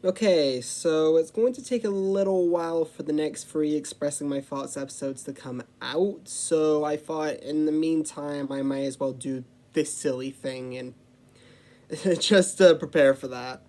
Okay, so it's going to take a little while for the next free Expressing My Thoughts episodes to come out, so I thought in the meantime I might as well do this silly thing and just to prepare for that.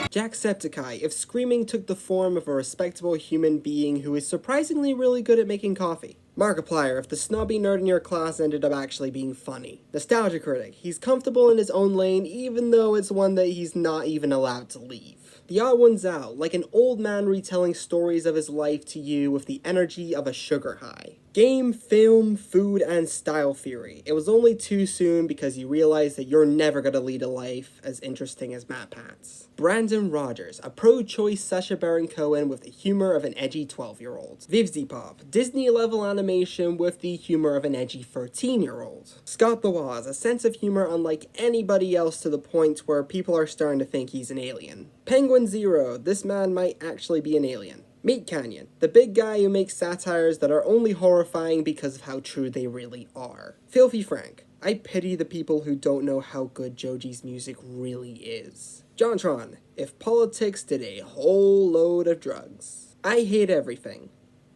Jacksepticeye, if screaming took the form of a respectable human being who is surprisingly really good at making coffee. Markiplier, if the snobby nerd in your class ended up actually being funny. Nostalgia Critic, he's comfortable in his own lane even though it's one that he's not even allowed to leave. The odd one's out, like an old man retelling stories of his life to you with the energy of a sugar high. Game, film, food, and style theory. It was only too soon because you realize that you're never gonna lead a life as interesting as Matt Pat's. Brandon Rogers, a pro-choice Sacha Baron Cohen with the humor of an edgy 12-year-old. Vivzipop, Disney-level animation with the humor of an edgy 13-year-old. Scott the Woz, a sense of humor unlike anybody else to the point where people are starting to think he's an alien. Penguin Zero, this man might actually be an alien. Meat Canyon, the big guy who makes satires that are only horrifying because of how true they really are. Filthy Frank, I pity the people who don't know how good Joji's music really is. JonTron, if politics did a whole load of drugs. I hate everything.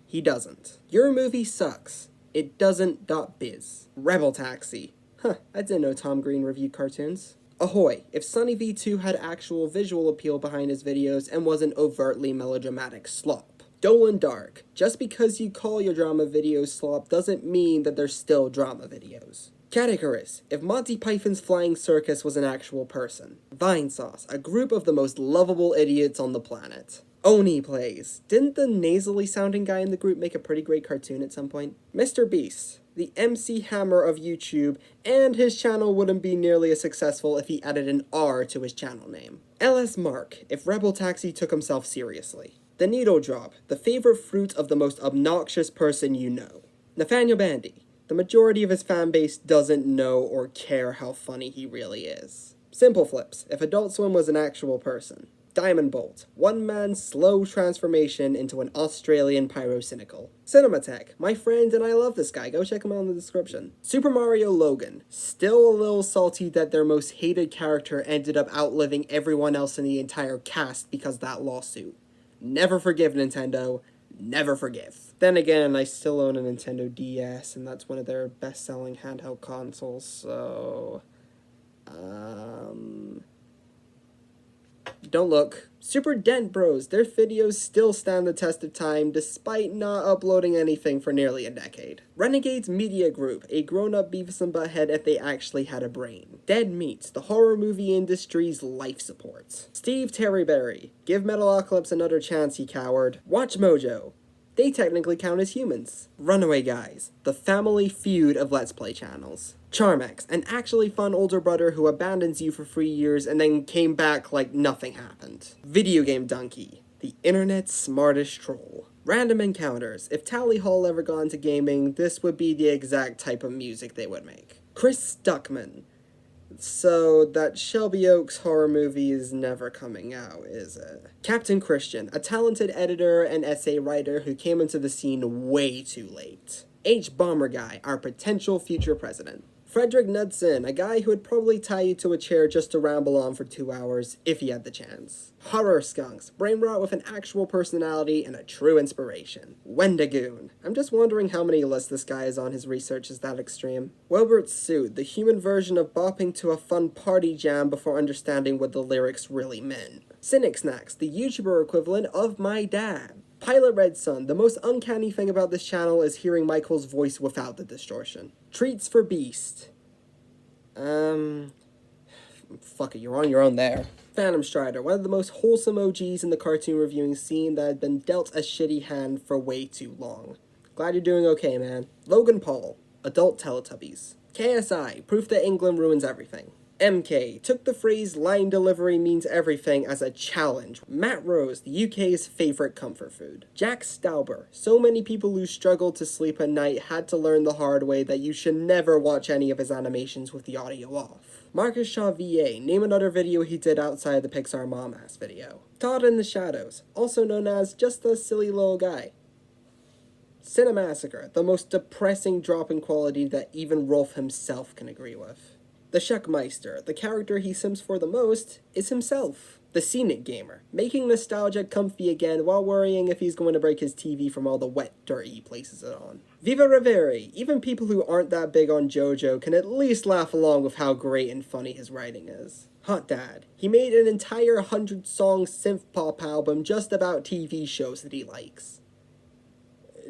He doesn't. Your movie sucks. It doesn't. Biz. Rebel Taxi. I didn't know Tom Green reviewed cartoons. Ahoy, if Sunny V2 had actual visual appeal behind his videos and wasn't overtly melodramatic slop. Dolan Dark, just because you call your drama videos slop doesn't mean that they're still drama videos. Categories, if Monty Python's Flying Circus was an actual person. Vinesauce, a group of the most lovable idiots on the planet. Oni Plays, didn't the nasally sounding guy in the group make a pretty great cartoon at some point? Mr. Beast, the MC Hammer of YouTube, and his channel wouldn't be nearly as successful if he added an R to his channel name. LS Mark, if Rebel Taxi took himself seriously. The Needle Drop, the favorite fruit of the most obnoxious person you know. Nathaniel Bandy, the majority of his fanbase doesn't know or care how funny he really is. Simple Flips, if Adult Swim was an actual person. Diamond Bolt, one man's slow transformation into an Australian pyrocynical. Cinematech, my friend and I love this guy, go check him out in the description. Super Mario Logan, still a little salty that their most hated character ended up outliving everyone else in the entire cast because of that lawsuit. Never forgive Nintendo, never forgive. Then again, I still own a Nintendo DS and that's one of their best-selling handheld consoles, so... Don't look. Super Dent Bros, their videos still stand the test of time despite not uploading anything for nearly a decade. Renegades Media Group, a grown-up Beavis and Butthead if they actually had a brain. Dead Meat, the horror movie industry's life support. Steve Terryberry, give Metalocalypse another chance, you coward. Watch Mojo, they technically count as humans. Runaway Guys, the family feud of Let's Play channels. Charmex, an actually fun older brother who abandons you for 3 years and then came back like nothing happened. Video Game Donkey, the internet's smartest troll. Random Encounters, if Tally Hall ever got into gaming, this would be the exact type of music they would make. Chris Stuckman, so that Shelby Oaks horror movie is never coming out, is it? Captain Christian, a talented editor and essay writer who came into the scene way too late. H. Bomber Guy, our potential future president. Frederick Knudsen, a guy who would probably tie you to a chair just to ramble on for 2 hours, if he had the chance. Horror Skunks, brain rot with an actual personality and a true inspiration. Wendigoon, I'm just wondering how many lists this guy is on, his research is that extreme. Wilbert Suit, the human version of bopping to a fun party jam before understanding what the lyrics really meant. Cynic Snacks, the YouTuber equivalent of my dad. Pilot Red Sun, the most uncanny thing about this channel is hearing Michael's voice without the distortion. Treats for Beast. Fuck it, you're on your own there. Phantom Strider, one of the most wholesome OGs in the cartoon reviewing scene that had been dealt a shitty hand for way too long. Glad you're doing okay, man. Logan Paul, adult Teletubbies. KSI, proof that England ruins everything. MK, took the phrase line delivery means everything as a challenge. Matt Rose, the UK's favorite comfort food. Jack Stauber, so many people who struggled to sleep at night had to learn the hard way that you should never watch any of his animations with the audio off. Marcus Shaw VA, name another video he did outside the Pixar Mom-Ass video. Todd in the Shadows, also known as just a silly little guy. Cinemassacre, the most depressing drop in quality that even Rolf himself can agree with. The Shuckmeister, the character he sims for the most, is himself. The Scenic Gamer, making nostalgia comfy again while worrying if he's going to break his TV from all the wet dirt he places it on. Viva Riveri, even people who aren't that big on JoJo can at least laugh along with how great and funny his writing is. Hot Dad, he made an entire 100-song synth-pop album just about TV shows that he likes.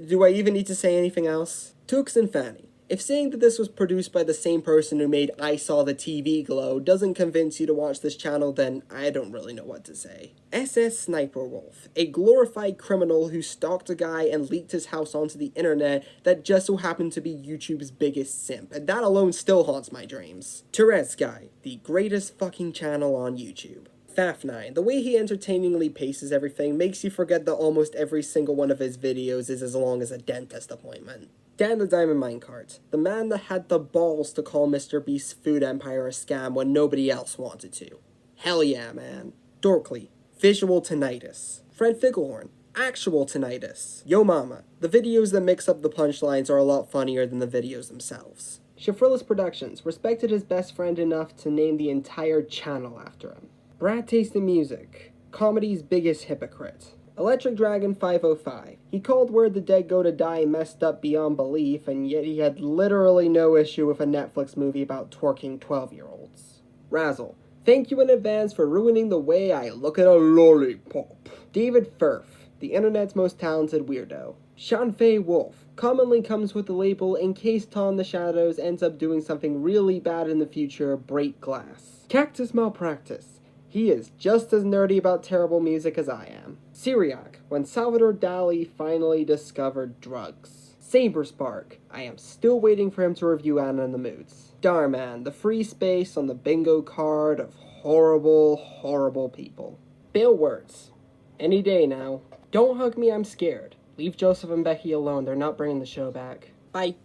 Do I even need to say anything else? Tooks and Fanny. If saying that this was produced by the same person who made I Saw the TV Glow doesn't convince you to watch this channel, then I don't really know what to say. SS Sniper Wolf, a glorified criminal who stalked a guy and leaked his house onto the internet that just so happened to be YouTube's biggest simp, and that alone still haunts my dreams. Tourette's Guy, the greatest fucking channel on YouTube. Faf9, the way he entertainingly paces everything makes you forget that almost every single one of his videos is as long as a dentist appointment. Dan the Diamond Minecart, the man that had the balls to call Mr. Beast's food empire a scam when nobody else wanted to. Hell yeah, man. Dorkly, visual tinnitus. Fred Figglehorn, actual tinnitus. Yo Mama, the videos that mix up the punchlines are a lot funnier than the videos themselves. Shifriless Productions respected his best friend enough to name the entire channel after him. Brad Taste in Music, comedy's biggest hypocrite. Electric Dragon 505. He called Where the Dead Go to Die messed up beyond belief, and yet he had literally no issue with a Netflix movie about twerking 12-year-olds. Razzle. Thank you in advance for ruining the way I look at a lollipop. David Firth, the internet's most talented weirdo. Shanfei Wolf, commonly comes with the label in case Tom the Shadows ends up doing something really bad in the future, break glass. Cactus Malpractice. He is just as nerdy about terrible music as I am. Syriac, when Salvador Dali finally discovered drugs. Saberspark, I am still waiting for him to review Anna and the Moods. Darman, the free space on the bingo card of horrible, horrible people. Bill Wirtz, any day now. Don't hug me, I'm scared. Leave Joseph and Becky alone, they're not bringing the show back. Bye.